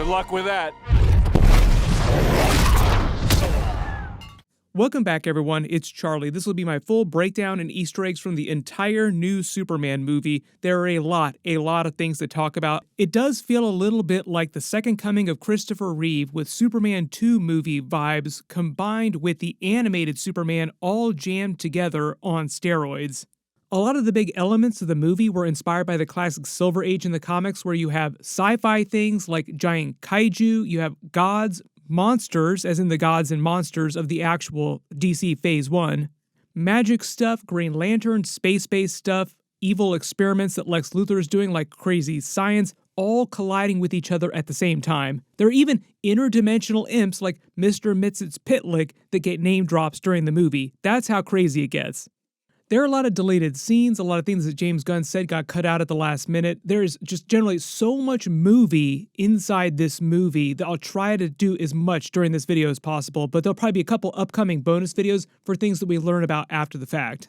Good luck with that. Welcome back, everyone. It's Charlie. This will be my full breakdown and Easter eggs from the entire new Superman movie. There are a lot of things to talk about. It does feel a little bit like the second coming of Christopher Reeve with Superman 2 movie vibes combined with the animated Superman all jammed together on steroids. A lot of the big elements of the movie were inspired by the classic Silver Age in the comics, where you have sci-fi things like giant kaiju, you have gods, monsters, as in the gods and monsters of the actual DC Phase 1, magic stuff, Green Lantern, space-based stuff, evil experiments that Lex Luthor is doing like crazy science, all colliding with each other at the same time. There are even interdimensional imps like Mr. Mitsit's Pitlick that get name drops during the movie. That's how crazy it gets. There are a lot of deleted scenes, a lot of things that James Gunn said got cut out at the last minute. There's just generally so much movie inside this movie that I'll try to do as much during this video as possible, but there'll probably be a couple upcoming bonus videos for things that we learn about after the fact.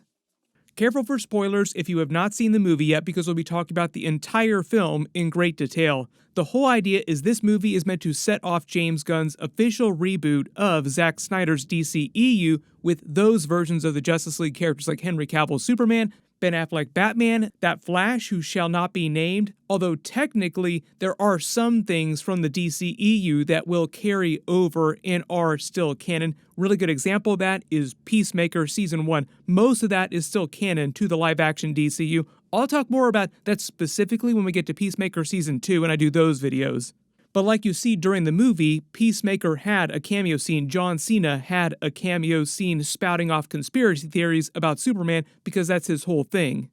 Careful for spoilers if you have not seen the movie yet, because we'll be talking about the entire film in great detail. The whole idea is this movie is meant to set off James Gunn's official reboot of Zack Snyder's DCEU with those versions of the Justice League characters like Henry Cavill Superman, Ben Affleck Batman, that Flash who shall not be named, although technically there are some things from the DCEU that will carry over and are still canon. Really good example of that is Peacemaker Season 1. Most of that is still canon to the live-action DCU. I'll talk more about that specifically when we get to Peacemaker Season 2 and I do those videos. But like you see during the movie, Peacemaker had a cameo scene. John Cena had a cameo scene spouting off conspiracy theories about Superman because that's his whole thing.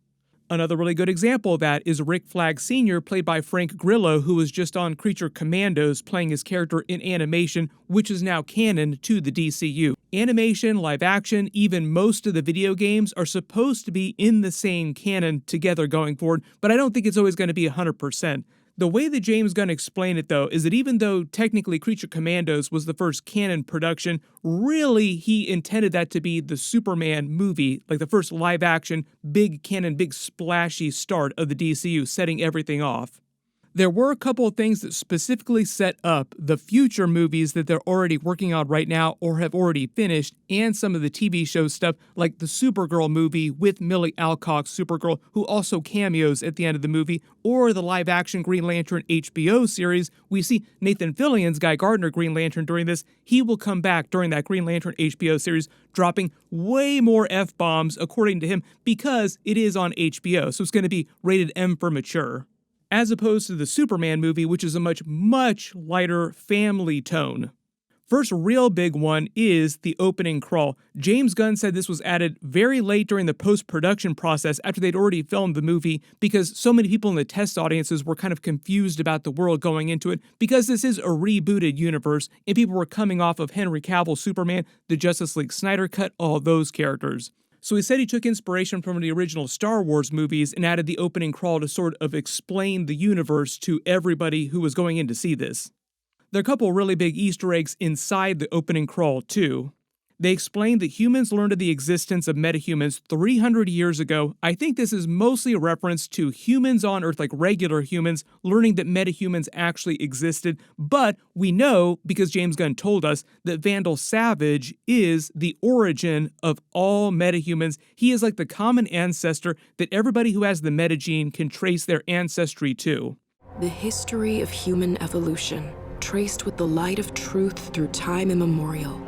Another really good example of that is Rick Flag Sr., played by Frank Grillo, who was just on Creature Commandos playing his character in animation, which is now canon to the DCU. Animation, live action, even most of the video games are supposed to be in the same canon together going forward, but I don't think it's always going to be 100%. The way that James Gunn explained it, though, is that even though technically Creature Commandos was the first canon production, really he intended that to be the Superman movie, like the first live-action, big canon, big splashy start of the DCU, setting everything off. There were a couple of things that specifically set up the future movies that they're already working on right now or have already finished, and some of the TV show stuff like the Supergirl movie with Millie Alcock Supergirl, who also cameos at the end of the movie, or the live-action Green Lantern HBO series. We see Nathan Fillion's Guy Gardner Green Lantern during this. He will come back during that Green Lantern HBO series, dropping way more F-bombs, according to him, because it is on HBO, so it's going to be rated M for mature, as opposed to the Superman movie, which is a much lighter family tone. First real big one is the opening crawl. James Gunn said this was added very late during the post-production process after they'd already filmed the movie because so many people in the test audiences were kind of confused about the world going into it because this is a rebooted universe and people were coming off of Henry Cavill Superman, the Justice League Snyder Cut, all those characters. So he said he took inspiration from the original Star Wars movies and added the opening crawl to sort of explain the universe to everybody who was going in to see this. There are a couple really big Easter eggs inside the opening crawl, too. They explained that humans learned of the existence of metahumans 300 years ago. I think this is mostly a reference to humans on Earth, like regular humans, learning that metahumans actually existed. But we know, because James Gunn told us, that Vandal Savage is the origin of all metahumans. He is like the common ancestor that everybody who has the metagene can trace their ancestry to. The history of human evolution, traced with the light of truth through time immemorial.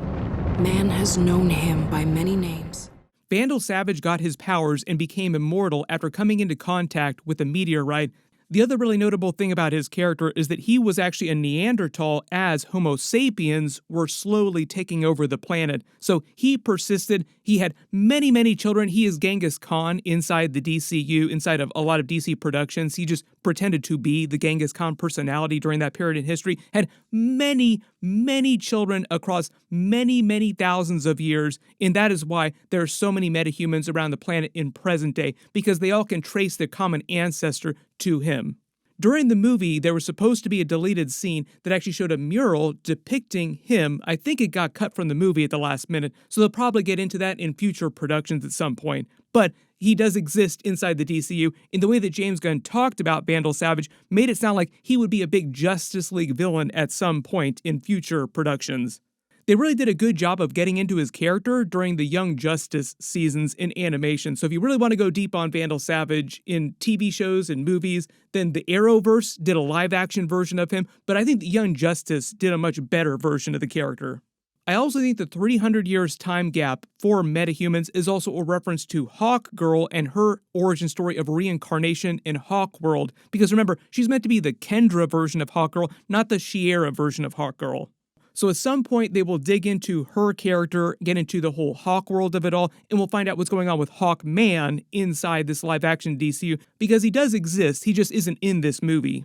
Man has known him by many names. Vandal Savage got his powers and became immortal after coming into contact with a meteorite. The other really notable thing about his character is that he was actually a Neanderthal as Homo sapiens were slowly taking over the planet. So he persisted. He had many children. He is Genghis Khan inside the DCU, inside of a lot of DC productions. He just pretended to be the Genghis Khan personality during that period in history. Had many children across many thousands of years. And that is why there are so many metahumans around the planet in present day, because they all can trace their common ancestor to him. During the movie, there was supposed to be a deleted scene that actually showed a mural depicting him. I think it got cut from the movie at the last minute, so they'll probably get into that in future productions at some point. But he does exist inside the DCU, in the way that James Gunn talked about Vandal Savage made it sound like he would be a big Justice League villain at some point in future productions. They really did a good job of getting into his character during the Young Justice seasons in animation, so if you really want to go deep on Vandal Savage in TV shows and movies, then the Arrowverse did a live-action version of him, but I think the Young Justice did a much better version of the character. I also think the 300 years time gap for metahumans is also a reference to Hawkgirl and her origin story of reincarnation in Hawkworld, because remember, she's meant to be the Kendra version of Hawkgirl, not the Shiera version of Hawkgirl. So at some point, they will dig into her character, get into the whole Hawk world of it all, and we'll find out what's going on with Hawkman inside this live-action DCU, because he does exist, he just isn't in this movie.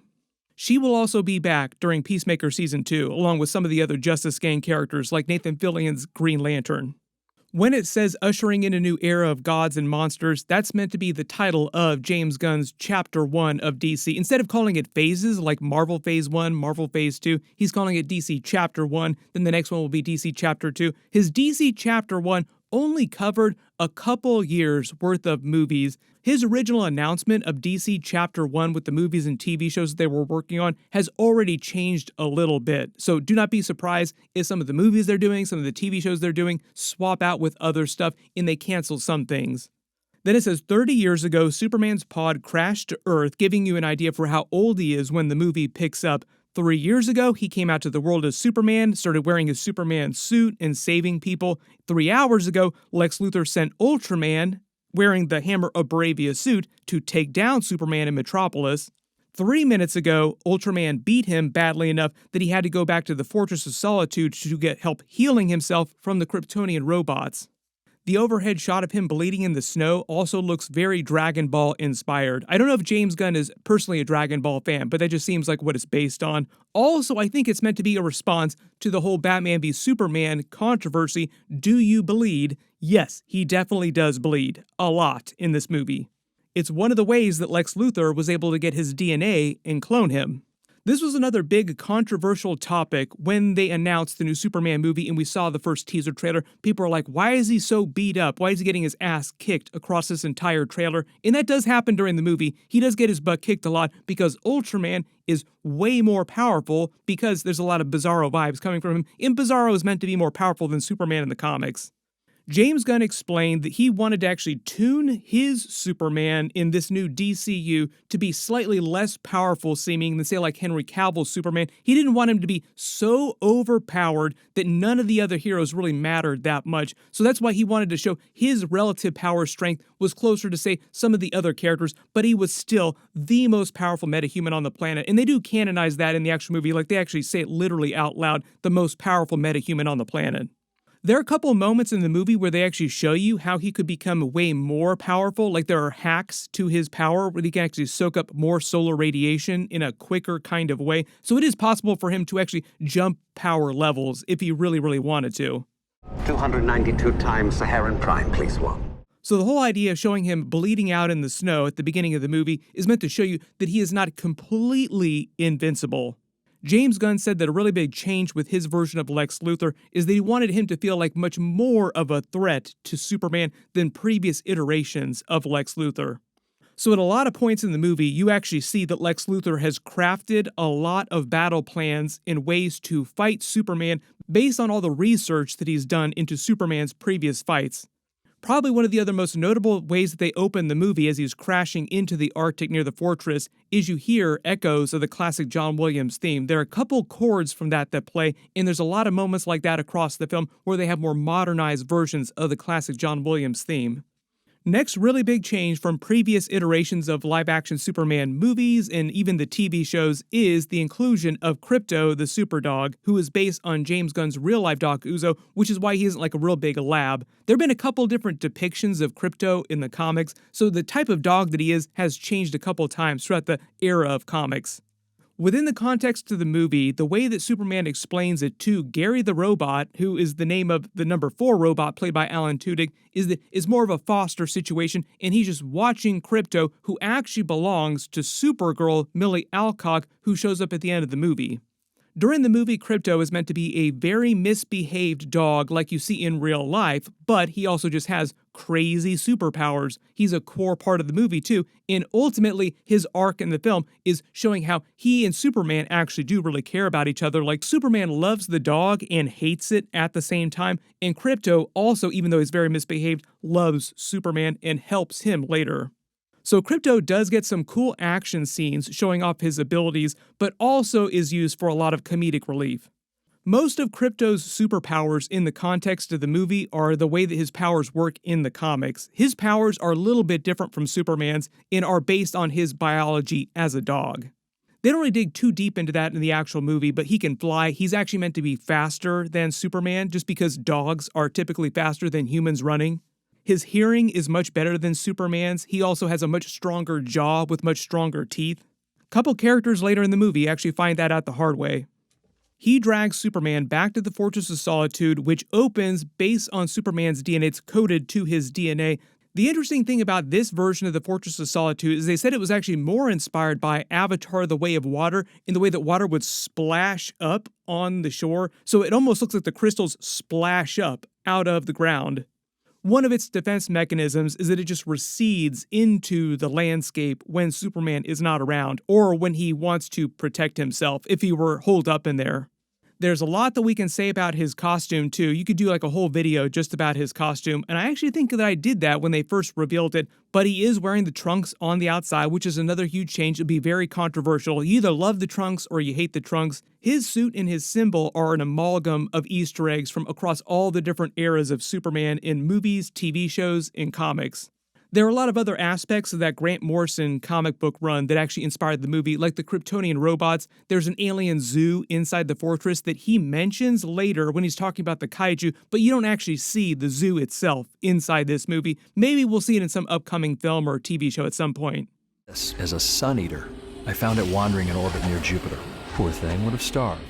She will also be back during Peacemaker Season 2, along with some of the other Justice Gang characters like Nathan Fillion's Green Lantern. When it says ushering in a new era of gods and monsters, that's meant to be the title of James Gunn's Chapter 1 of DC. Instead of calling it phases like Marvel Phase 1, Marvel Phase 2, he's calling it DC Chapter 1, then the next one will be DC Chapter 2. His DC Chapter 1 only covered a couple years worth of movies. His original announcement of DC Chapter 1 with the movies and TV shows that they were working on has already changed a little bit. So do not be surprised if some of the movies they're doing, some of the TV shows they're doing, swap out with other stuff and they cancel some things. Then it says 30 years ago, Superman's pod crashed to Earth, giving you an idea for how old he is when the movie picks up. 3 years ago, he came out to the world as Superman, started wearing his Superman suit and saving people. 3 hours ago, Lex Luthor sent Ultraman, wearing the Hammer of Bravia suit, to take down Superman in Metropolis. 3 minutes ago, Ultraman beat him badly enough that he had to go back to the Fortress of Solitude to get help healing himself from the Kryptonian robots. The overhead shot of him bleeding in the snow also looks very Dragon Ball inspired. I don't know if James Gunn is personally a Dragon Ball fan, but that just seems like what it's based on. Also, I think it's meant to be a response to the whole Batman v Superman controversy. Do you bleed? Yes, he definitely does bleed. A lot in this movie. It's one of the ways that Lex Luthor was able to get his DNA and clone him. This was another big controversial topic when they announced the new Superman movie and we saw the first teaser trailer. People are like, why is he so beat up? Why is he getting his ass kicked across this entire trailer? And that does happen during the movie. He does get his butt kicked a lot because Ultraman is way more powerful because there's a lot of Bizarro vibes coming from him. And Bizarro is meant to be more powerful than Superman in the comics. James Gunn explained that he wanted to actually tune his Superman in this new DCU to be slightly less powerful seeming than, say, like Henry Cavill's Superman. He didn't want him to be so overpowered that none of the other heroes really mattered that much. So that's why he wanted to show his relative power strength was closer to, say, some of the other characters, but he was still the most powerful metahuman on the planet. And they do canonize that in the actual movie, like they actually say it literally out loud, the most powerful metahuman on the planet. There are a couple of moments in the movie where they actually show you how he could become way more powerful, like there are hacks to his power where he can actually soak up more solar radiation in a quicker kind of way. So it is possible for him to actually jump power levels if he really, really wanted to. 292 times Saharan Prime, please, one. So the whole idea of showing him bleeding out in the snow at the beginning of the movie is meant to show you that he is not completely invincible. James Gunn said that a really big change with his version of Lex Luthor is that he wanted him to feel like much more of a threat to Superman than previous iterations of Lex Luthor. So at a lot of points in the movie, you actually see that Lex Luthor has crafted a lot of battle plans and ways to fight Superman based on all the research that he's done into Superman's previous fights. Probably one of the other most notable ways that they open the movie as he's crashing into the Arctic near the fortress is you hear echoes of the classic John Williams theme. There are a couple chords from that play, and there's a lot of moments like that across the film where they have more modernized versions of the classic John Williams theme. Next really big change from previous iterations of live-action Superman movies and even the TV shows is the inclusion of Krypto, the superdog, who is based on James Gunn's real-life dog Uzo, which is why he isn't like a real big lab. There have been a couple different depictions of Krypto in the comics, so the type of dog that he is has changed a couple times throughout the era of comics. Within the context of the movie, the way that Superman explains it to Gary the Robot, who is the name of the number 4 robot played by Alan Tudyk, is more of a foster situation, and he's just watching Krypto, who actually belongs to Supergirl Millie Alcock, who shows up at the end of the movie. During the movie, Krypto is meant to be a very misbehaved dog like you see in real life, but he also just has crazy superpowers. He's a core part of the movie too, and ultimately his arc in the film is showing how he and Superman actually do really care about each other. Like, Superman loves the dog and hates it at the same time, and Krypto also, even though he's very misbehaved, loves Superman and helps him later. So Krypto does get some cool action scenes showing off his abilities, but also is used for a lot of comedic relief. Most of Krypto's superpowers in the context of the movie are the way that his powers work in the comics. His powers are a little bit different from Superman's and are based on his biology as a dog. They don't really dig too deep into that in the actual movie, but he can fly. He's actually meant to be faster than Superman just because dogs are typically faster than humans running. His hearing is much better than Superman's. He also has a much stronger jaw with much stronger teeth. Couple characters later in the movie actually find that out the hard way. He drags Superman back to the Fortress of Solitude, which opens based on Superman's DNA. It's coded to his DNA. The interesting thing about this version of the Fortress of Solitude is they said it was actually more inspired by Avatar: The Way of Water, in the way that water would splash up on the shore. So it almost looks like the crystals splash up out of the ground. One of its defense mechanisms is that it just recedes into the landscape when Superman is not around, or when he wants to protect himself, if he were holed up in there. There's a lot that we can say about his costume too. You could do like a whole video just about his costume, and I actually think that I did that when they first revealed it, but he is wearing the trunks on the outside, which is another huge change. It'd be very controversial. You either love the trunks or you hate the trunks. His suit and his symbol are an amalgam of Easter eggs from across all the different eras of Superman in movies, TV shows, and comics. There are a lot of other aspects of that Grant Morrison comic book run that actually inspired the movie, like the Kryptonian robots. There's an alien zoo inside the fortress that he mentions later when he's talking about the kaiju, but you don't actually see the zoo itself inside this movie. Maybe we'll see it in some upcoming film or TV show at some point. As a sun eater, I found it wandering in orbit near Jupiter. Poor thing would have starved.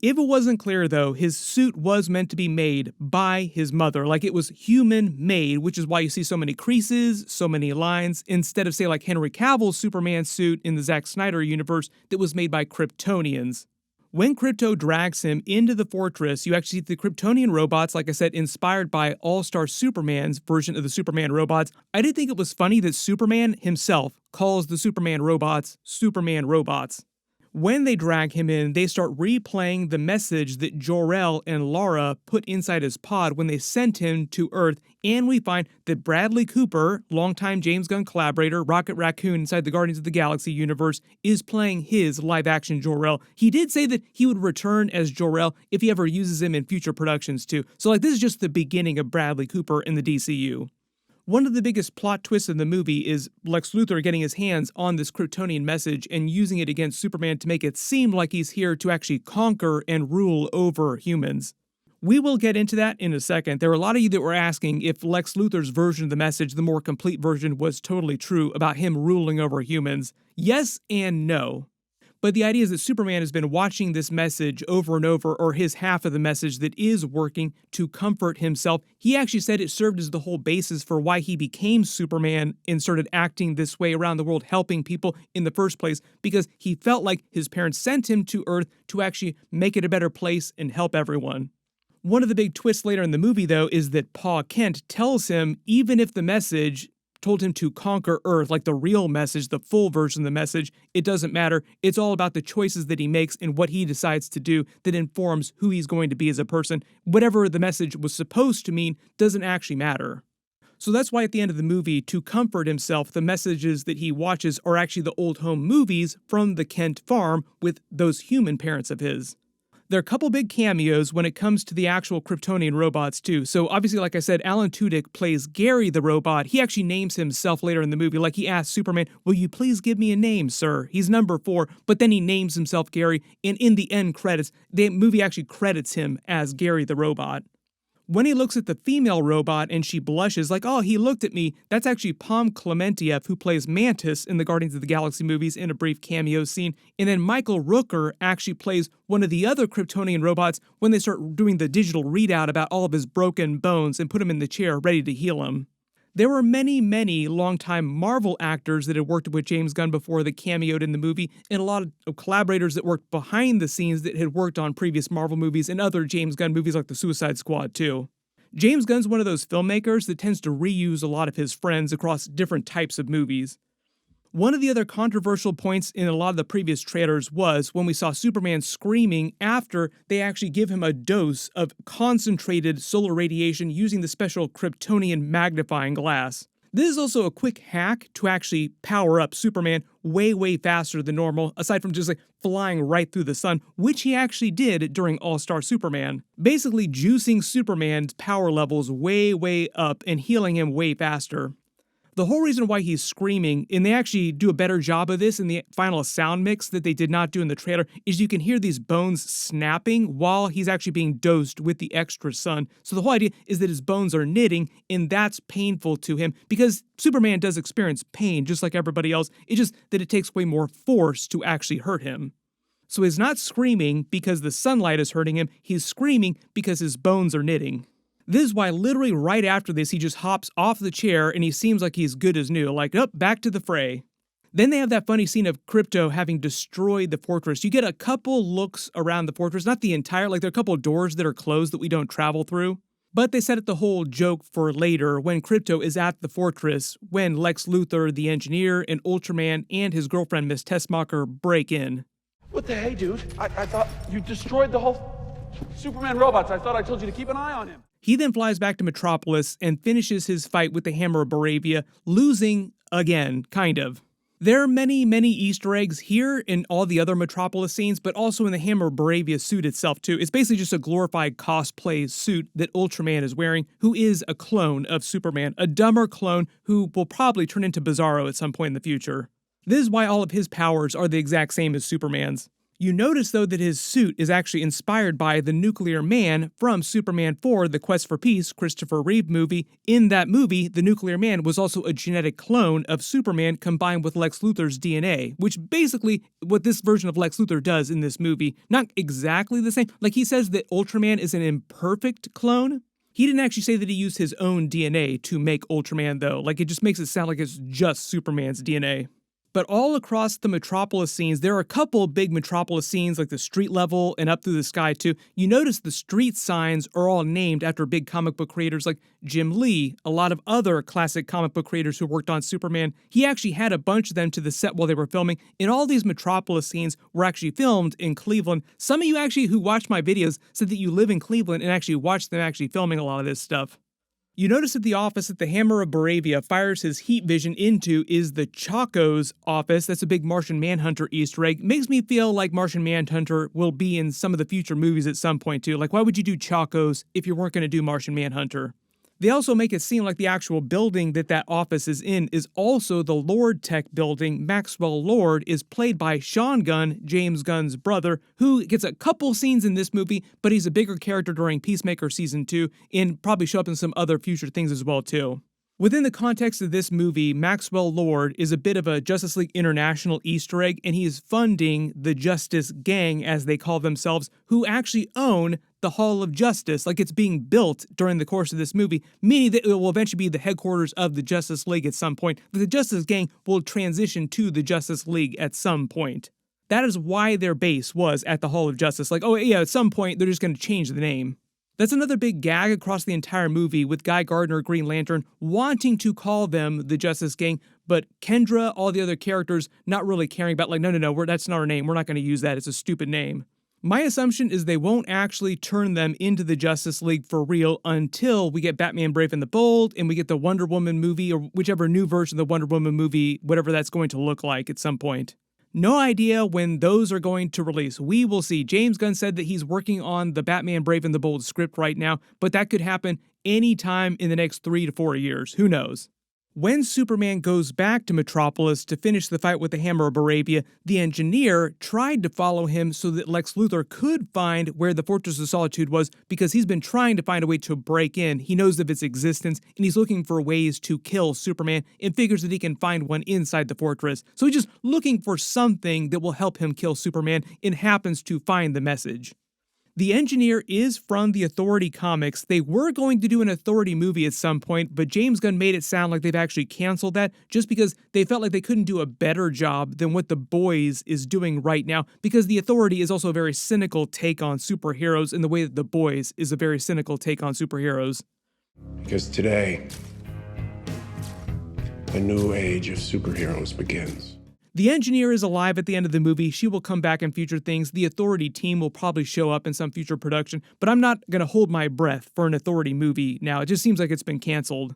If it wasn't clear, though, his suit was meant to be made by his mother, like it was human-made, which is why you see so many creases, so many lines, instead of, say, like Henry Cavill's Superman suit in the Zack Snyder universe that was made by Kryptonians. When Krypto drags him into the fortress, you actually see the Kryptonian robots, like I said, inspired by All-Star Superman's version of the Superman robots. I did think it was funny that Superman himself calls the Superman robots Superman robots. When they drag him in, they start replaying the message that Jor-El and Lara put inside his pod when they sent him to Earth, and we find that Bradley Cooper, longtime James Gunn collaborator, Rocket Raccoon inside the Guardians of the Galaxy universe, is playing his live-action Jor-El. He did say that he would return as Jor-El if he ever uses him in future productions too. So like, this is just the beginning of Bradley Cooper in the DCU. One of the biggest plot twists in the movie is Lex Luthor getting his hands on this Kryptonian message and using it against Superman to make it seem like he's here to actually conquer and rule over humans. We will get into that in a second. There were a lot of you that were asking if Lex Luthor's version of the message, the more complete version, was totally true about him ruling over humans. Yes and no. But the idea is that Superman has been watching this message over and over, or his half of the message that is working to comfort himself. He actually said it served as the whole basis for why he became Superman and started acting this way around the world, helping people in the first place, because he felt like his parents sent him to Earth to actually make it a better place and help everyone. One of the big twists later in the movie, though, is that Pa Kent tells him even if the message told him to conquer Earth, like the real message, the full version of the message, it doesn't matter. It's all about the choices that he makes and what he decides to do that informs who he's going to be as a person. Whatever the message was supposed to mean doesn't actually matter. So that's why at the end of the movie, to comfort himself, the messages that he watches are actually the old home movies from the Kent farm with those human parents of his. There are a couple big cameos when it comes to the actual Kryptonian robots too. So obviously, like I said, Alan Tudyk plays Gary the robot. He actually names himself later in the movie. Like he asks Superman, "Will you please give me a name, sir?" He's number 4, but then he names himself Gary, and in the end credits, the movie actually credits him as Gary the robot. When he looks at the female robot and she blushes like, "Oh, he looked at me," that's actually Pom Klementieff, who plays Mantis in the Guardians of the Galaxy movies in a brief cameo scene. And then Michael Rooker actually plays one of the other Kryptonian robots when they start doing the digital readout about all of his broken bones and put him in the chair ready to heal him. There were many longtime Marvel actors that had worked with James Gunn before that cameoed in the movie, and a lot of collaborators that worked behind the scenes that had worked on previous Marvel movies and other James Gunn movies like The Suicide Squad too. James Gunn's one of those filmmakers that tends to reuse a lot of his friends across different types of movies. One of the other controversial points in a lot of the previous trailers was when we saw Superman screaming after they actually give him a dose of concentrated solar radiation using the special Kryptonian magnifying glass. This is also a quick hack to actually power up Superman way faster than normal, aside from just flying right through the sun, which he actually did during All-Star Superman. Basically juicing Superman's power levels way up and healing him way faster. The whole reason why he's screaming, and they actually do a better job of this in the final sound mix that they did not do in the trailer, is you can hear these bones snapping while he's actually being dosed with the extra sun. So the whole idea is that his bones are knitting, and that's painful to him, because Superman does experience pain just like everybody else. It's just that it takes way more force to actually hurt him. So he's not screaming because the sunlight is hurting him, he's screaming because his bones are knitting. This is why literally right after this, he just hops off the chair and he seems like he's good as new, like, oh, back to the fray. Then they have that funny scene of Krypto having destroyed the fortress. You get a couple looks around the fortress, not the entire, like there are a couple doors that are closed that we don't travel through. But they set it the whole joke for later when Krypto is at the fortress, when Lex Luthor, the engineer, and Ultraman and his girlfriend Miss Tessmacher break in. What the hey, dude? I thought you destroyed the whole Superman robots. I thought I told you to keep an eye on him. He then flies back to Metropolis and finishes his fight with the Hammer of Baravia, losing again, kind of. There are many Easter eggs here in all the other Metropolis scenes, but also in the Hammer of Baravia suit itself too. It's basically just a glorified cosplay suit that Ultraman is wearing, who is a clone of Superman, a dumber clone who will probably turn into Bizarro at some point in the future. This is why all of his powers are the exact same as Superman's. You notice, though, that his suit is actually inspired by the Nuclear Man from Superman 4, The Quest for Peace, Christopher Reeve movie. In that movie, the Nuclear Man was also a genetic clone of Superman combined with Lex Luthor's DNA, which basically what this version of Lex Luthor does in this movie. Not exactly the same. Like, he says that Ultraman is an imperfect clone. He didn't actually say that he used his own DNA to make Ultraman, though. Like, it just makes it sound like it's just Superman's DNA. But all across the Metropolis scenes, there are a couple big Metropolis scenes, like the street level and up through the sky too. You notice the street signs are all named after big comic book creators like Jim Lee, a lot of other classic comic book creators who worked on Superman. He actually had a bunch of them to the set while they were filming, and all these Metropolis scenes were actually filmed in Cleveland. Some of you actually who watch my videos said that you live in Cleveland and actually watch them actually filming a lot of this stuff. You notice at the office that the Hammer of Baravia fires his heat vision into is the Chaco's office. That's a big Martian Manhunter Easter egg. Makes me feel like Martian Manhunter will be in some of the future movies at some point too. Like, why would you do Chaco's if you weren't going to do Martian Manhunter? They also make it seem like the actual building that office is in is also the Lord Tech building. Maxwell Lord is played by Sean Gunn, James Gunn's brother, who gets a couple scenes in this movie, but he's a bigger character during Peacemaker Season 2 and probably show up in some other future things as well too. Within the context of this movie, Maxwell Lord is a bit of a Justice League International Easter egg, and he is funding the Justice Gang, as they call themselves, who actually own the Hall of Justice, like it's being built during the course of this movie, meaning that it will eventually be the headquarters of the Justice League at some point. But the Justice Gang will transition to the Justice League at some point. That is why their base was at the Hall of Justice. Like, oh yeah, at some point they're just going to change the name. That's another big gag across the entire movie with Guy Gardner, Green Lantern, wanting to call them the Justice Gang, but Kendra, all the other characters, not really caring about, like, no, that's not our name. We're not going to use that. It's a stupid name. My assumption is they won't actually turn them into the Justice League for real until we get Batman Brave and the Bold and we get the Wonder Woman movie or whichever new version of the Wonder Woman movie, whatever that's going to look like at some point. No idea when those are going to release. We will see. James Gunn said that he's working on the Batman Brave and the Bold script right now, but that could happen anytime in the next 3 to 4 years. Who knows? When Superman goes back to Metropolis to finish the fight with the Hammer of Baravia, the engineer tried to follow him so that Lex Luthor could find where the Fortress of Solitude was because he's been trying to find a way to break in. He knows of its existence and he's looking for ways to kill Superman and figures that he can find one inside the fortress. So he's just looking for something that will help him kill Superman and happens to find the message. The engineer is from the Authority comics. They were going to do an Authority movie at some point, but James Gunn made it sound like they've actually canceled that just because they felt like they couldn't do a better job than what The Boys is doing right now, because the Authority is also a very cynical take on superheroes in the way that The Boys is a very cynical take on superheroes. Because today, a new age of superheroes begins. The engineer is alive at the end of the movie. She will come back in future things. The Authority team will probably show up in some future production, but I'm not going to hold my breath for an Authority movie now. It just seems like it's been canceled.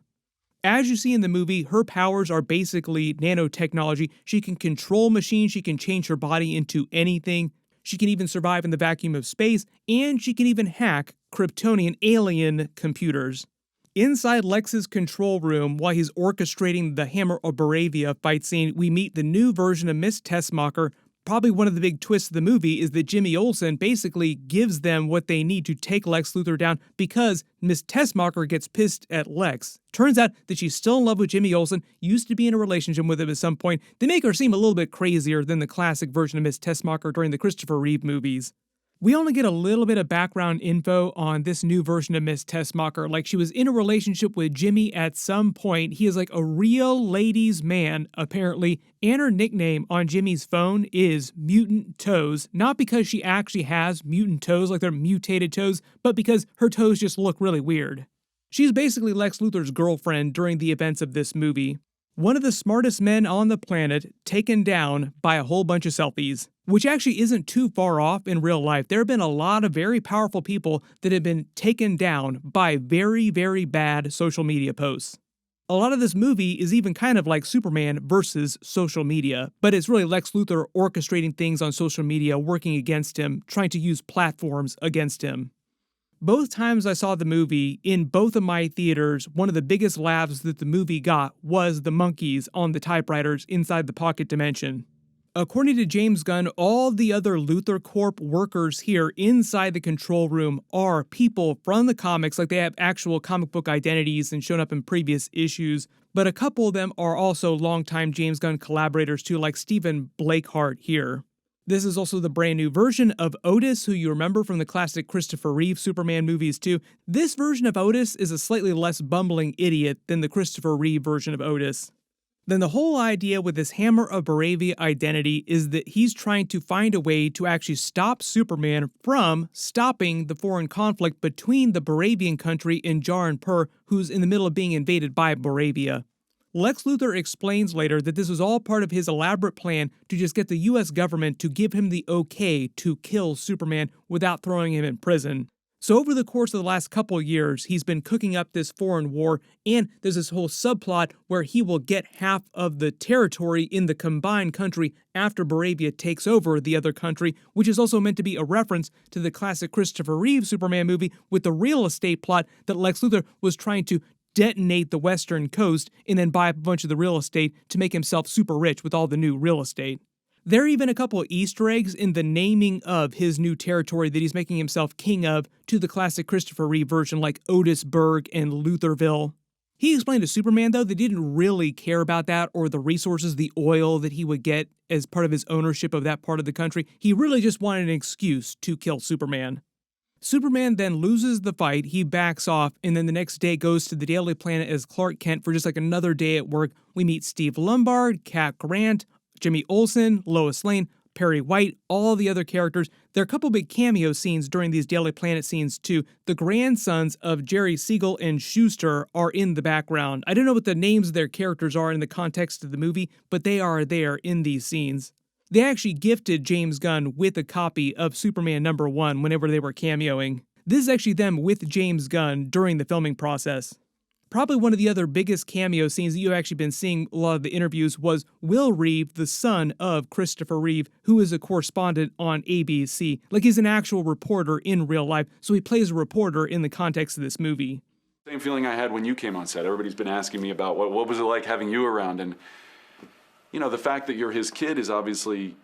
As you see in the movie, her powers are basically nanotechnology. She can control machines, she can change her body into anything. She can even survive in the vacuum of space, and she can even hack Kryptonian alien computers. Inside Lex's control room, while he's orchestrating the Hammer of Baravia fight scene, we meet the new version of Miss Tessmacher. Probably one of the big twists of the movie is that Jimmy Olsen basically gives them what they need to take Lex Luthor down because Miss Tessmacher gets pissed at Lex. Turns out that she's still in love with Jimmy Olsen, used to be in a relationship with him at some point. They make her seem a little bit crazier than the classic version of Miss Tessmacher during the Christopher Reeve movies. We only get a little bit of background info on this new version of Miss Tessmacher, like she was in a relationship with Jimmy at some point. He is like a real ladies' man, apparently, and her nickname on Jimmy's phone is Mutant Toes, not because she actually has mutant toes like they're mutated toes, but because her toes just look really weird. She's basically Lex Luthor's girlfriend during the events of this movie. One of the smartest men on the planet taken down by a whole bunch of selfies, which actually isn't too far off in real life. There have been a lot of very powerful people that have been taken down by very, very bad social media posts. A lot of this movie is even kind of like Superman versus social media, but it's really Lex Luthor orchestrating things on social media, working against him, trying to use platforms against him. Both times I saw the movie, in both of my theaters, one of the biggest laughs that the movie got was the monkeys on the typewriters inside the pocket dimension. According to James Gunn, all the other Luthor Corp workers here inside the control room are people from the comics, like they have actual comic book identities and shown up in previous issues, but a couple of them are also longtime James Gunn collaborators too, like Stephen Blakeheart here. This is also the brand new version of Otis, who you remember from the classic Christopher Reeve Superman movies too. This version of Otis is a slightly less bumbling idiot than the Christopher Reeve version of Otis. Then the whole idea with this Hammer of Baravia identity is that he's trying to find a way to actually stop Superman from stopping the foreign conflict between the Baravian country and Jor-El, who's in the middle of being invaded by Baravia. Lex Luthor explains later that this was all part of his elaborate plan to just get the US government to give him the okay to kill Superman without throwing him in prison. So over the course of the last couple years, he's been cooking up this foreign war, and there's this whole subplot where he will get half of the territory in the combined country after Baravia takes over the other country, which is also meant to be a reference to the classic Christopher Reeve Superman movie with the real estate plot that Lex Luthor was trying to detonate the western coast and then buy up a bunch of the real estate to make himself super rich with all the new real estate. There are even a couple of Easter eggs in the naming of his new territory that he's making himself king of to the classic Christopher Reeve version, like Otisburg and Luthorville. He explained to Superman, though, that he didn't really care about that or the resources, the oil that he would get as part of his ownership of that part of the country. He really just wanted an excuse to kill Superman. Superman then loses the fight, he backs off, and then the next day goes to the Daily Planet as Clark Kent for just like another day at work. We meet Steve Lombard, Cat Grant, Jimmy Olsen, Lois Lane, Perry White, all the other characters. There are a couple big cameo scenes during these Daily Planet scenes too. The grandsons of Jerry Siegel and Schuster are in the background. I don't know what the names of their characters are in the context of the movie, but they are there in these scenes. They actually gifted James Gunn with a copy of Superman #1 whenever they were cameoing. This is actually them with James Gunn during the filming process. Probably one of the other biggest cameo scenes that you've actually been seeing a lot of the interviews was Will Reeve, the son of Christopher Reeve, who is a correspondent on ABC. Like he's an actual reporter in real life, so he plays a reporter in the context of this movie. Same feeling I had when you came on set. Everybody's been asking me about what was it like having you around, and you know, the fact that you're his kid is obviously,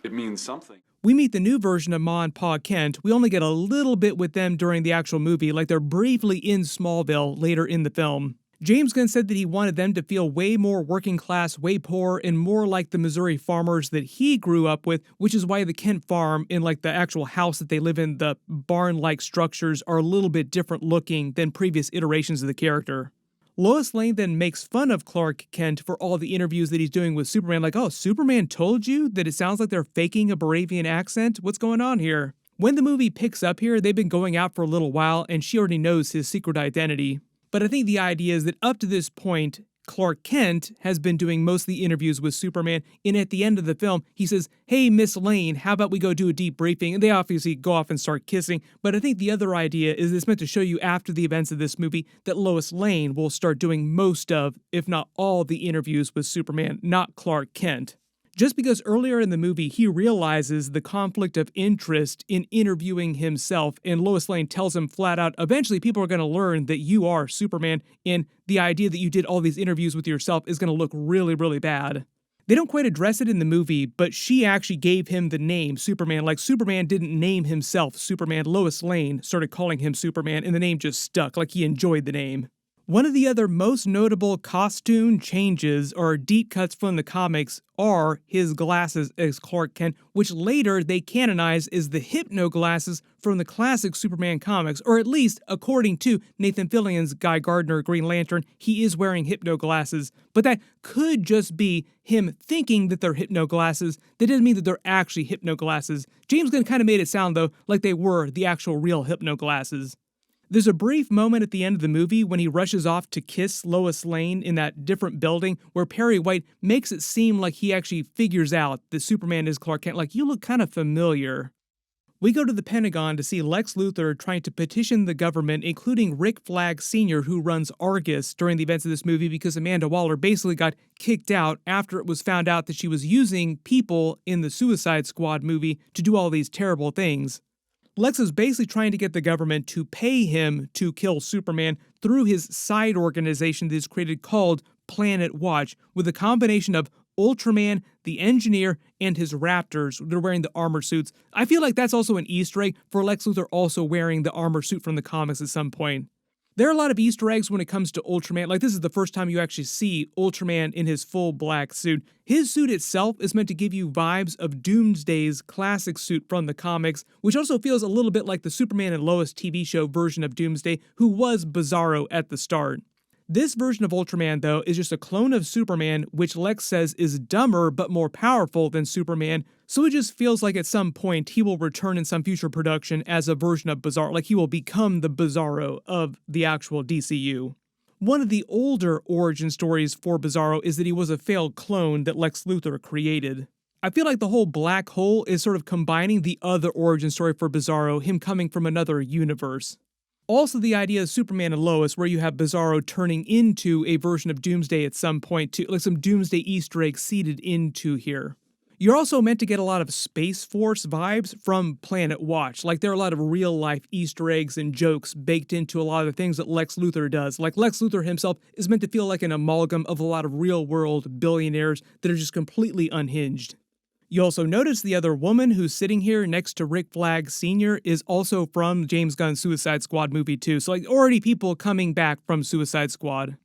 it means something. We meet the new version of Ma and Pa Kent. We only get a little bit with them during the actual movie, like they're briefly in Smallville later in the film. James Gunn said that he wanted them to feel way more working class, way poor, and more like the Missouri farmers that he grew up with, which is why the Kent farm and like the actual house that they live in, the barn-like structures, are a little bit different looking than previous iterations of the character. Lois Lane then makes fun of Clark Kent for all the interviews that he's doing with Superman, like, oh, Superman told you that it sounds like they're faking a Baravian accent? What's going on here? When the movie picks up here, they've been going out for a little while, and she already knows his secret identity. But I think the idea is that up to this point, Clark Kent has been doing most of the interviews with Superman, and at the end of the film, he says, hey, Miss Lane, how about we go do a debriefing? And they obviously go off and start kissing, but I think the other idea is it's meant to show you after the events of this movie that Lois Lane will start doing most of, if not all, the interviews with Superman, not Clark Kent. Just because earlier in the movie he realizes the conflict of interest in interviewing himself, and Lois Lane tells him flat out, eventually people are going to learn that you are Superman, and the idea that you did all these interviews with yourself is going to look really, really bad. They don't quite address it in the movie, but she actually gave him the name Superman. Like, Superman didn't name himself Superman. Lois Lane started calling him Superman, and the name just stuck, like he enjoyed the name. One of the other most notable costume changes or deep cuts from the comics are his glasses as Clark Kent, which later they canonize as the Hypno glasses from the classic Superman comics, or at least according to Nathan Fillion's Guy Gardner Green Lantern, he is wearing Hypno glasses. But that could just be him thinking that they're Hypno glasses. That doesn't mean that they're actually Hypno glasses. James Gunn kind of made it sound, though, like they were the actual real Hypno glasses. There's a brief moment at the end of the movie when he rushes off to kiss Lois Lane in that different building where Perry White makes it seem like he actually figures out that Superman is Clark Kent. Like, you look kind of familiar. We go to the Pentagon to see Lex Luthor trying to petition the government, including Rick Flag Sr., who runs Argus during the events of this movie, because Amanda Waller basically got kicked out after it was found out that she was using people in the Suicide Squad movie to do all these terrible things. Lex is basically trying to get the government to pay him to kill Superman through his side organization that is created called Planet Watch, with a combination of Ultraman, the Engineer, and his Raptors. They're wearing the armor suits. I feel like that's also an Easter egg for Lex Luthor also wearing the armor suit from the comics at some point. There are a lot of Easter eggs when it comes to Ultraman. Like, this is the first time you actually see Ultraman in his full black suit. His suit itself is meant to give you vibes of Doomsday's classic suit from the comics, which also feels a little bit like the Superman and Lois TV show version of Doomsday, who was Bizarro at the start. This version of Ultraman, though, is just a clone of Superman, which Lex says is dumber but more powerful than Superman, so it just feels like at some point he will return in some future production as a version of Bizarro, like he will become the Bizarro of the actual DCU. One of the older origin stories for Bizarro is that he was a failed clone that Lex Luthor created. I feel like the whole black hole is sort of combining the other origin story for Bizarro, him coming from another universe. Also, the idea of Superman and Lois, where you have Bizarro turning into a version of Doomsday at some point, too, like some Doomsday Easter eggs seeded into here. You're also meant to get a lot of Space Force vibes from Planet Watch. Like, there are a lot of real-life Easter eggs and jokes baked into a lot of the things that Lex Luthor does. Like, Lex Luthor himself is meant to feel like an amalgam of a lot of real-world billionaires that are just completely unhinged. You also notice the other woman who's sitting here next to Rick Flag Sr. is also from James Gunn's Suicide Squad movie too, so like already people coming back from Suicide Squad.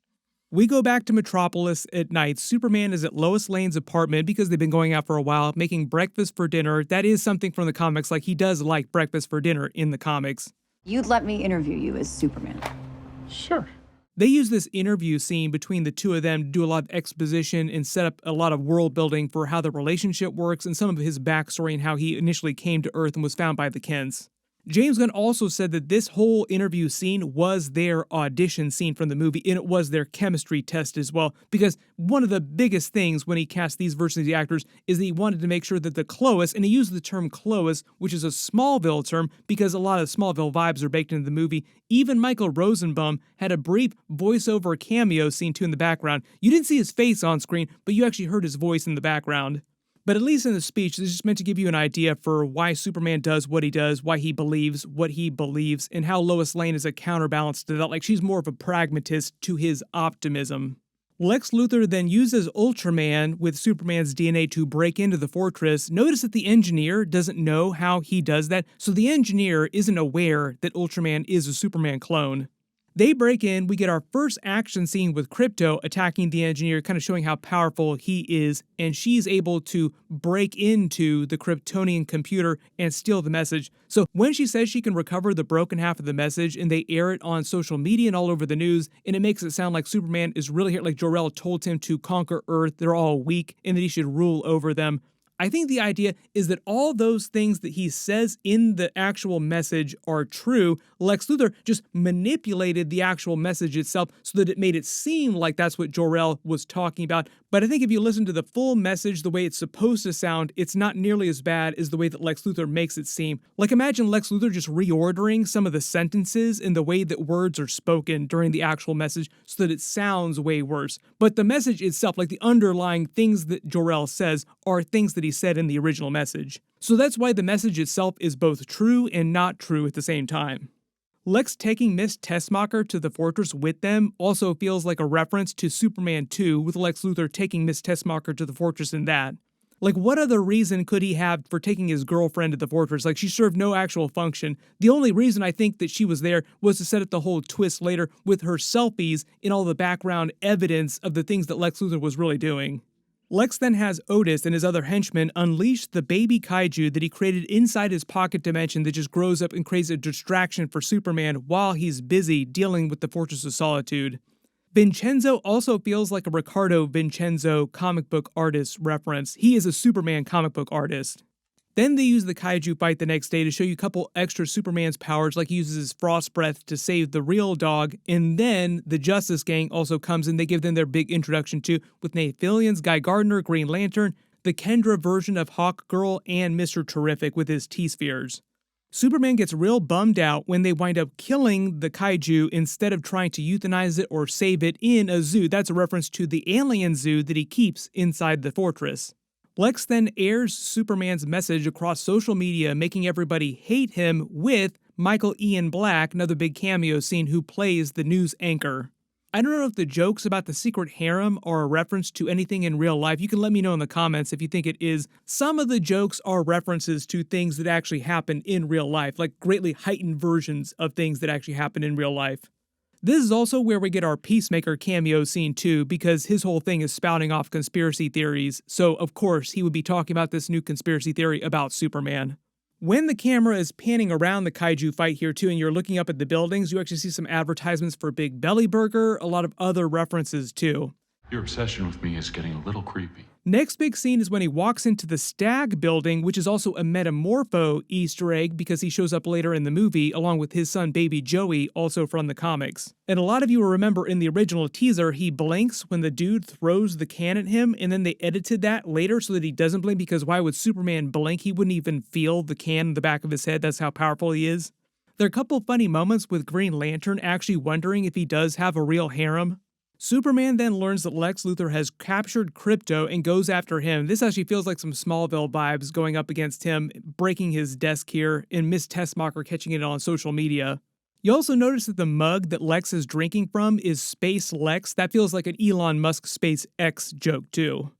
We go back to Metropolis at night. Superman is at Lois Lane's apartment because they've been going out for a while, making breakfast for dinner. That is something from the comics, like he does like breakfast for dinner in the comics. You'd let me interview you as Superman. Sure. They use this interview scene between the two of them to do a lot of exposition and set up a lot of world building for how the relationship works and some of his backstory and how he initially came to Earth and was found by the Kents. James Gunn also said that this whole interview scene was their audition scene from the movie, and it was their chemistry test as well, because one of the biggest things when he cast these versions of the actors is that he wanted to make sure that the Clois, and he used the term Clois, which is a Smallville term because a lot of Smallville vibes are baked into the movie. Even Michael Rosenbaum had a brief voiceover cameo scene too in the background. You didn't see his face on screen, but you actually heard his voice in the background. But at least in the speech, it's just meant to give you an idea for why Superman does what he does, why he believes what he believes, and how Lois Lane is a counterbalance to that. Like, she's more of a pragmatist to his optimism. Lex Luthor then uses Ultraman with Superman's DNA to break into the fortress. Notice that the Engineer doesn't know how he does that, so the Engineer isn't aware that Ultraman is a Superman clone. They break in, we get our first action scene with Krypto attacking the engineer, kind of showing how powerful he is, and she's able to break into the Kryptonian computer and steal the message. So when she says she can recover the broken half of the message, and they air it on social media and all over the news, and it makes it sound like Superman is really here, like Jor-El told him to conquer Earth, they're all weak, and that he should rule over them. I think the idea is that all those things that he says in the actual message are true. Lex Luthor just manipulated the actual message itself so that it made it seem like that's what Jor-El was talking about. But I think if you listen to the full message the way it's supposed to sound, it's not nearly as bad as the way that Lex Luthor makes it seem. Like, imagine Lex Luthor just reordering some of the sentences in the way that words are spoken during the actual message so that it sounds way worse. But the message itself, like the underlying things that Jor-El says, are things that he said in the original message. So that's why the message itself is both true and not true at the same time. Lex taking Miss Tessmacher to the fortress with them also feels like a reference to Superman 2, with Lex Luthor taking Miss Tessmacher to the fortress in that. Like, what other reason could he have for taking his girlfriend to the fortress? Like, she served no actual function. The only reason I think that she was there was to set up the whole twist later with her selfies in all the background evidence of the things that Lex Luthor was really doing. Lex then has Otis and his other henchmen unleash the baby kaiju that he created inside his pocket dimension that just grows up and creates a distraction for Superman while he's busy dealing with the Fortress of Solitude. Vincenzo also feels like a Ricardo Vincenzo comic book artist reference. He is a Superman comic book artist. Then they use the kaiju fight the next day to show you a couple extra Superman's powers, like he uses his frost breath to save the real dog, and then the Justice Gang also comes in. They give them their big introduction too, with Nathalians, Guy Gardner, Green Lantern, the Kendra version of Hawk Girl, and Mr. Terrific with his T-Spheres. Superman gets real bummed out when they wind up killing the kaiju instead of trying to euthanize it or save it in a zoo. That's a reference to the alien zoo that he keeps inside the fortress. Lex then airs Superman's message across social media, making everybody hate him, with Michael Ian Black, another big cameo scene, who plays the news anchor. I don't know if the jokes about the secret harem are a reference to anything in real life. You can let me know in the comments if you think it is. Some of the jokes are references to things that actually happen in real life, like greatly heightened versions of things that actually happen in real life. This is also where we get our Peacemaker cameo scene too, because his whole thing is spouting off conspiracy theories, so of course he would be talking about this new conspiracy theory about Superman. When the camera is panning around the kaiju fight here too, and you're looking up at the buildings, you actually see some advertisements for Big Belly Burger, a lot of other references too. Your obsession with me is getting a little creepy. Next big scene is when he walks into the Stag building, which is also a Metamorpho Easter egg because he shows up later in the movie along with his son baby Joey, also from the comics. And a lot of you will remember in the original teaser, he blinks when the dude throws the can at him, and then they edited that later so that he doesn't blink, because why would Superman blink? He wouldn't even feel the can in the back of his head. That's how powerful he is. There are a couple funny moments with Green Lantern actually wondering if he does have a real harem. Superman then learns that Lex Luthor has captured Krypto and goes after him. This actually feels like some Smallville vibes going up against him, breaking his desk here, and Miss Tessmacher catching it on social media. You also notice that the mug that Lex is drinking from is Space Lex. That feels like an Elon Musk SpaceX joke too.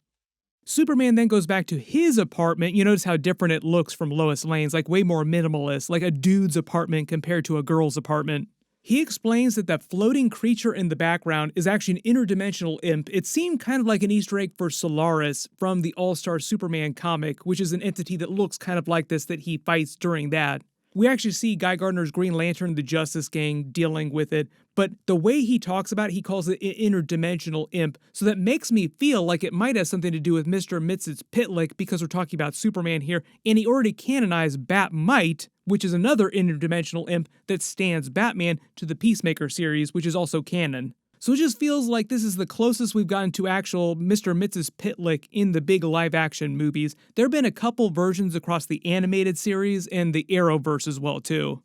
Superman then goes back to his apartment. You notice how different it looks from Lois Lane's, like way more minimalist, like a dude's apartment compared to a girl's apartment. He explains that the floating creature in the background is actually an interdimensional imp. It seemed kind of like an Easter egg for Solaris from the All-Star Superman comic, which is an entity that looks kind of like this that he fights during that. We actually see Guy Gardner's Green Lantern, the Justice Gang, dealing with it, but the way he talks about it, he calls it an interdimensional imp, so that makes me feel like it might have something to do with Mr. Mitz's Pitlick, because we're talking about Superman here, and he already canonized Bat-Mite, which is another interdimensional imp that stands Batman to the Peacemaker series, which is also canon. So it just feels like this is the closest we've gotten to actual Mr. Mitz's Pitlick in the big live-action movies. There have been a couple versions across the animated series and the Arrowverse as well, too.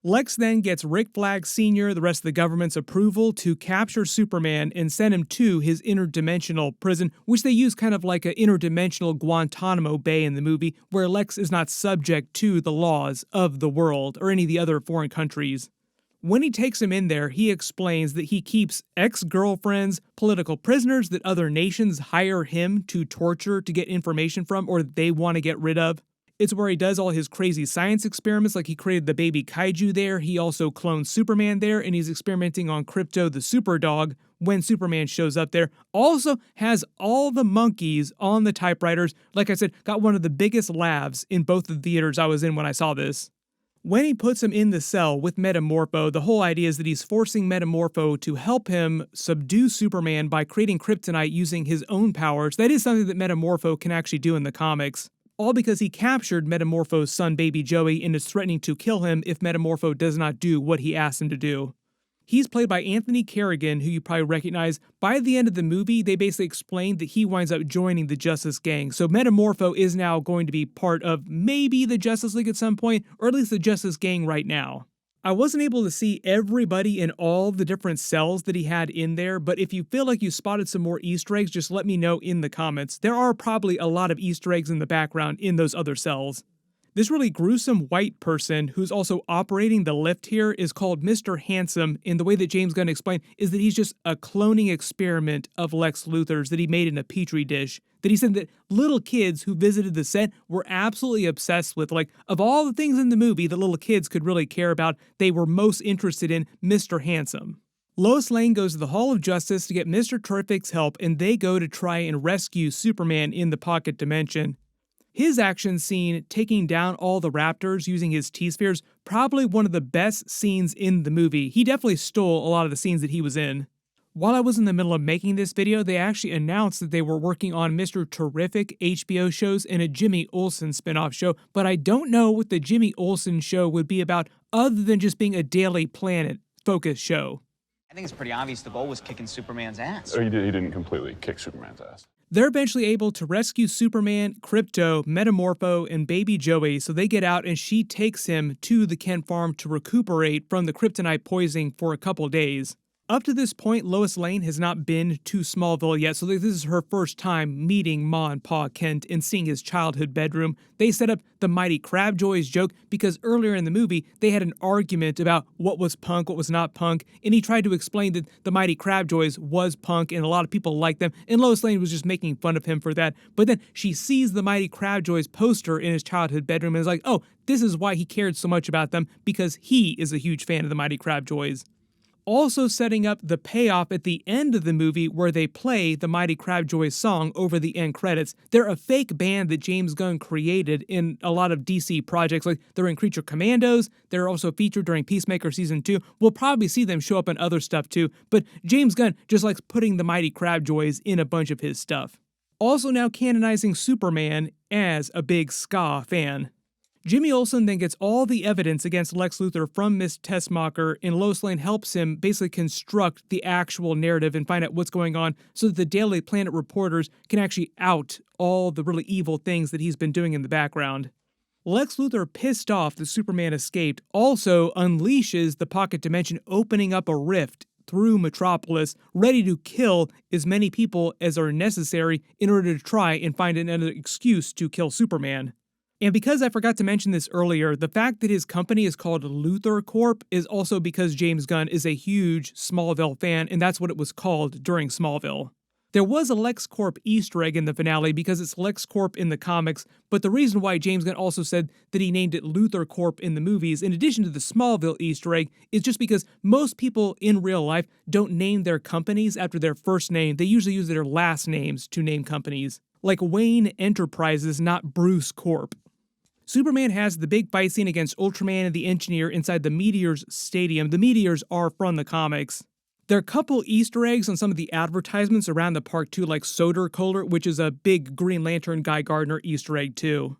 Lex then gets Rick Flag Sr., the rest of the government's approval to capture Superman and send him to his interdimensional prison, which they use kind of like an interdimensional Guantanamo Bay in the movie, where Lex is not subject to the laws of the world or any of the other foreign countries. When he takes him in there, he explains that he keeps ex-girlfriends, political prisoners that other nations hire him to torture to get information from or that they want to get rid of. It's where he does all his crazy science experiments, like he created the baby kaiju there, he also cloned Superman there, and he's experimenting on Krypto the super dog when Superman shows up there. Also has all the monkeys on the typewriters. Like I said, got one of the biggest labs in both the theaters I was in when I saw this. When he puts him in the cell with Metamorpho, the whole idea is that he's forcing Metamorpho to help him subdue Superman by creating kryptonite using his own powers. That is something that Metamorpho can actually do in the comics. All because he captured Metamorpho's son, Baby Joey, and is threatening to kill him if Metamorpho does not do what he asked him to do. He's played by Anthony Carrigan, who you probably recognize. By the end of the movie, they basically explained that he winds up joining the Justice Gang. So Metamorpho is now going to be part of maybe the Justice League at some point, or at least the Justice Gang right now. I wasn't able to see everybody in all the different cells that he had in there, but if you feel like you spotted some more Easter eggs, just let me know in the comments. There are probably a lot of Easter eggs in the background in those other cells. This really gruesome white person who's also operating the lift here is called Mr. Handsome, and the way that James Gunn explained is that he's just a cloning experiment of Lex Luthor's that he made in a petri dish. That he said that little kids who visited the set were absolutely obsessed with. Like, of all the things in the movie that little kids could really care about, they were most interested in Mr. Handsome. Lois Lane goes to the Hall of Justice to get Mr. Terrific's help, and they go to try and rescue Superman in the pocket dimension. His action scene, taking down all the Raptors using his T-spheres, probably one of the best scenes in the movie. He definitely stole a lot of the scenes that he was in. While I was in the middle of making this video, they actually announced that they were working on Mr. Terrific HBO shows and a Jimmy Olsen spinoff show, but I don't know what the Jimmy Olsen show would be about other than just being a Daily Planet focused show. I think it's pretty obvious the goal was kicking Superman's ass. Or he didn't completely kick Superman's ass. They're eventually able to rescue Superman, Krypto, Metamorpho, and Baby Joey, so they get out and she takes him to the Kent farm to recuperate from the kryptonite poisoning for a couple days. Up to this point, Lois Lane has not been to Smallville yet, so this is her first time meeting Ma and Pa Kent and seeing his childhood bedroom. They set up the Mighty Crabjoys joke because earlier in the movie, they had an argument about what was punk, what was not punk, and he tried to explain that the Mighty Crabjoys was punk and a lot of people liked them, and Lois Lane was just making fun of him for that. But then she sees the Mighty Crabjoys poster in his childhood bedroom and is like, oh, this is why he cared so much about them, because he is a huge fan of the Mighty Crabjoys. Also setting up the payoff at the end of the movie where they play the Mighty Crabjoys song over the end credits. They're a fake band that James Gunn created in a lot of DC projects, like they're in Creature Commandos, they're also featured during Peacemaker Season 2. We'll probably see them show up in other stuff too, but James Gunn just likes putting the Mighty Crabjoys in a bunch of his stuff. Also now canonizing Superman as a big ska fan. Jimmy Olsen then gets all the evidence against Lex Luthor from Miss Tessmacher, and Lois Lane helps him basically construct the actual narrative and find out what's going on so that the Daily Planet reporters can actually out all the really evil things that he's been doing in the background. Lex Luthor, pissed off that Superman escaped, also unleashes the pocket dimension, opening up a rift through Metropolis, ready to kill as many people as are necessary in order to try and find another excuse to kill Superman. And because I forgot to mention this earlier, the fact that his company is called Luthor Corp is also because James Gunn is a huge Smallville fan, and that's what it was called during Smallville. There was a LexCorp Easter egg in the finale because it's LexCorp in the comics, but the reason why James Gunn also said that he named it Luthor Corp in the movies, in addition to the Smallville Easter egg, is just because most people in real life don't name their companies after their first name. They usually use their last names to name companies, like Wayne Enterprises, not Bruce Corp. Superman has the big fight scene against Ultraman and the Engineer inside the Meteors Stadium. The Meteors are from the comics. There are a couple Easter eggs on some of the advertisements around the park too, like Sodercoller, which is a big Green Lantern Guy Gardner Easter egg too.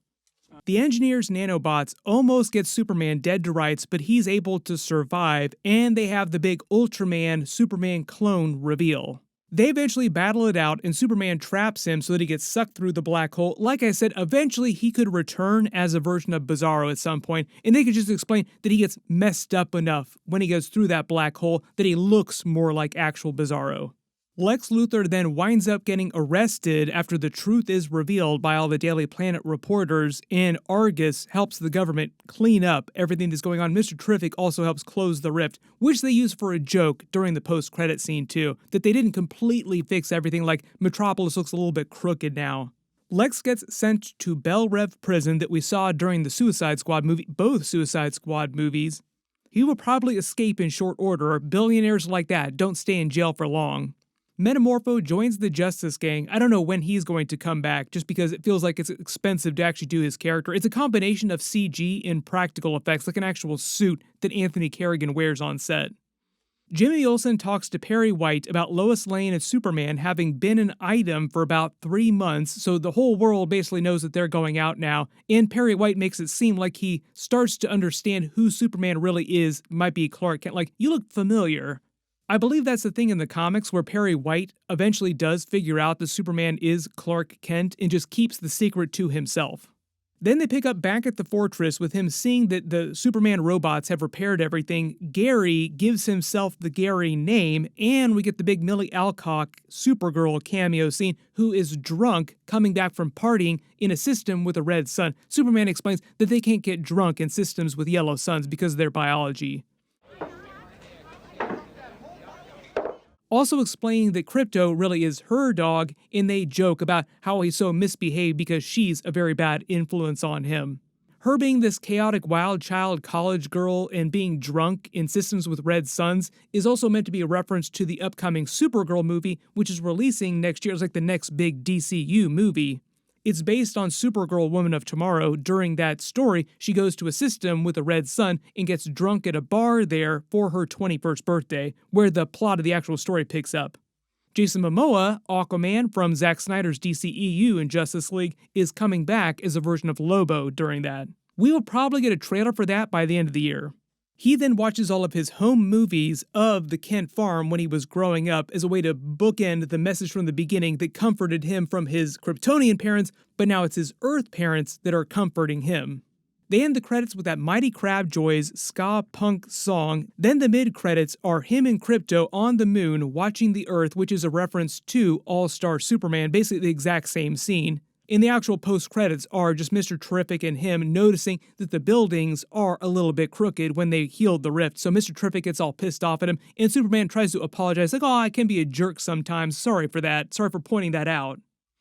The Engineer's nanobots almost get Superman dead to rights, but he's able to survive, and they have the big Ultraman Superman clone reveal. They eventually battle it out, and Superman traps him so that he gets sucked through the black hole. Like I said, eventually he could return as a version of Bizarro at some point, and they could just explain that he gets messed up enough when he goes through that black hole that he looks more like actual Bizarro. Lex Luthor then winds up getting arrested after the truth is revealed by all the Daily Planet reporters, and Argus helps the government clean up everything that's going on. Mr. Terrific also helps close the rift, which they use for a joke during the post-credit scene too, that they didn't completely fix everything, like Metropolis looks a little bit crooked now. Lex gets sent to Belle Rev prison that we saw during the Suicide Squad movie, both Suicide Squad movies. He will probably escape in short order. Billionaires like that don't stay in jail for long. Metamorpho joins the Justice Gang. I don't know when he's going to come back, just because it feels like it's expensive to actually do his character. It's a combination of CG and practical effects, like an actual suit that Anthony Carrigan wears on set. Jimmy Olsen talks to Perry White about Lois Lane and Superman having been an item for about 3 months, so the whole world basically knows that they're going out now, and Perry White makes it seem like he starts to understand who Superman really is, might be Clark Kent. Like, you look familiar. I believe that's the thing in the comics where Perry White eventually does figure out that Superman is Clark Kent and just keeps the secret to himself. Then they pick up back at the fortress with him seeing that the Superman robots have repaired everything. Gary gives himself the Gary name, and we get the big Millie Alcock Supergirl cameo scene, who is drunk coming back from partying in a system with a red sun. Superman explains that they can't get drunk in systems with yellow suns because of their biology. Also explaining that Krypto really is her dog, and they joke about how he's so misbehaved because she's a very bad influence on him. Her being this chaotic wild child college girl and being drunk in systems with red suns is also meant to be a reference to the upcoming Supergirl movie, which is releasing next year. It's like the next big DCU movie. It's based on Supergirl Woman of Tomorrow. During that story, she goes to a system with a red sun and gets drunk at a bar there for her 21st birthday, where the plot of the actual story picks up. Jason Momoa, Aquaman from Zack Snyder's DCEU and Justice League, is coming back as a version of Lobo during that. We will probably get a trailer for that by the end of the year. He then watches all of his home movies of the Kent farm when he was growing up as a way to bookend the message from the beginning that comforted him from his Kryptonian parents, but now it's his Earth parents that are comforting him. They end the credits with that Mighty Crabjoy's ska punk song. Then the mid-credits are him and Krypto on the moon watching the Earth, which is a reference to All-Star Superman, basically the exact same scene. In the actual post-credits are just Mr. Terrific and him noticing that the buildings are a little bit crooked when they healed the rift. So Mr. Terrific gets all pissed off at him, and Superman tries to apologize, like, oh, I can be a jerk sometimes. Sorry for that. Sorry for pointing that out.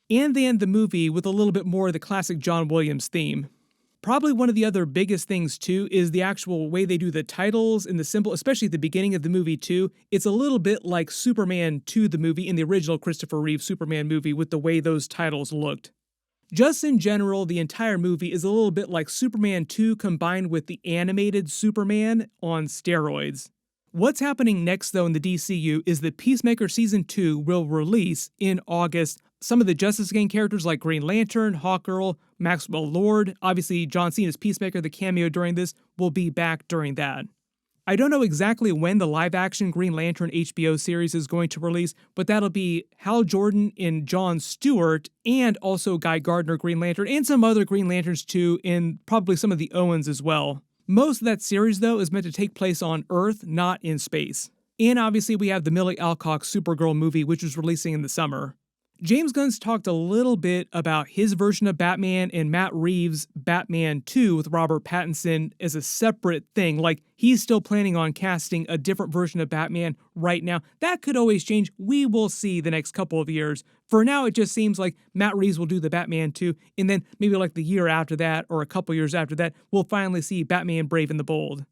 And they end the movie with a little bit more of the classic John Williams theme. Probably one of the other biggest things, too, is the actual way they do the titles and the symbol, especially at the beginning of the movie, too. It's a little bit like Superman 2, the movie, in the original Christopher Reeve Superman movie, with the way those titles looked. Just in general, the entire movie is a little bit like Superman 2 combined with the animated Superman on steroids. What's happening next, though, in the DCU is that Peacemaker Season 2 will release in August. Some of the Justice Gang characters like Green Lantern, Hawkgirl, Maxwell Lord, obviously John Cena's Peacemaker, the cameo during this, will be back during that. I don't know exactly when the live-action Green Lantern HBO series is going to release, but that'll be Hal Jordan and Jon Stewart, and also Guy Gardner Green Lantern, and some other Green Lanterns too, and probably some of the Owens as well. Most of that series, though, is meant to take place on Earth, not in space. And obviously we have the Millie Alcock Supergirl movie, which was releasing in the summer. James Gunn's talked a little bit about his version of Batman and Matt Reeves' Batman 2 with Robert Pattinson as a separate thing. Like, he's still planning on casting a different version of Batman right now. That could always change. We will see the next couple of years. For now, it just seems like Matt Reeves will do the Batman 2, and then maybe like the year after that, or a couple years after that, we'll finally see Batman Brave and the Bold.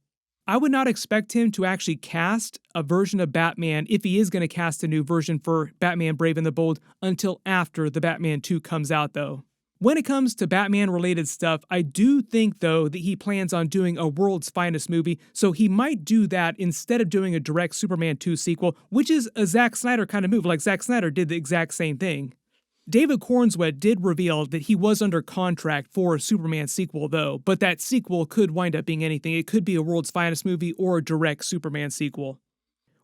I would not expect him to actually cast a version of Batman, if he is going to cast a new version for Batman Brave and the Bold, until after the Batman 2 comes out, though. When it comes to Batman-related stuff, I do think, though, that he plans on doing a World's Finest movie, so he might do that instead of doing a direct Superman 2 sequel, which is a Zack Snyder kind of move. Like, Zack Snyder did the exact same thing. David Corenswet did reveal that he was under contract for a Superman sequel, though, but that sequel could wind up being anything. It could be a World's Finest movie or a direct Superman sequel.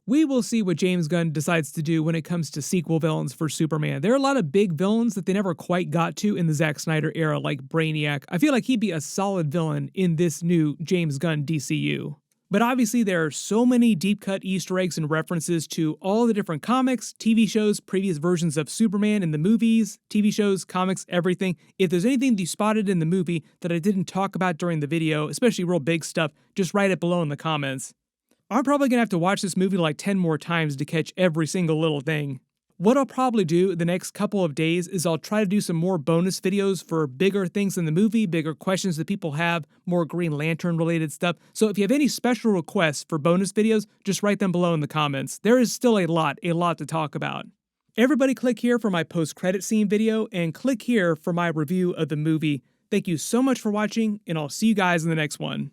We will see what James Gunn decides to do when it comes to sequel villains for Superman. There are a lot of big villains that they never quite got to in the Zack Snyder era, like Brainiac. I feel like he'd be a solid villain in this new James Gunn DCU. But obviously there are so many deep-cut Easter eggs and references to all the different comics, TV shows, previous versions of Superman in the movies, TV shows, comics, everything. If there's anything that you spotted in the movie that I didn't talk about during the video, especially real big stuff, just write it below in the comments. I'm probably going to have to watch this movie like 10 more times to catch every single little thing. What I'll probably do the next couple of days is I'll try to do some more bonus videos for bigger things in the movie, bigger questions that people have, more Green Lantern related stuff. So if you have any special requests for bonus videos, just write them below in the comments. There is still a lot to talk about. Everybody click here for my post-credit scene video and click here for my review of the movie. Thank you so much for watching, and I'll see you guys in the next one.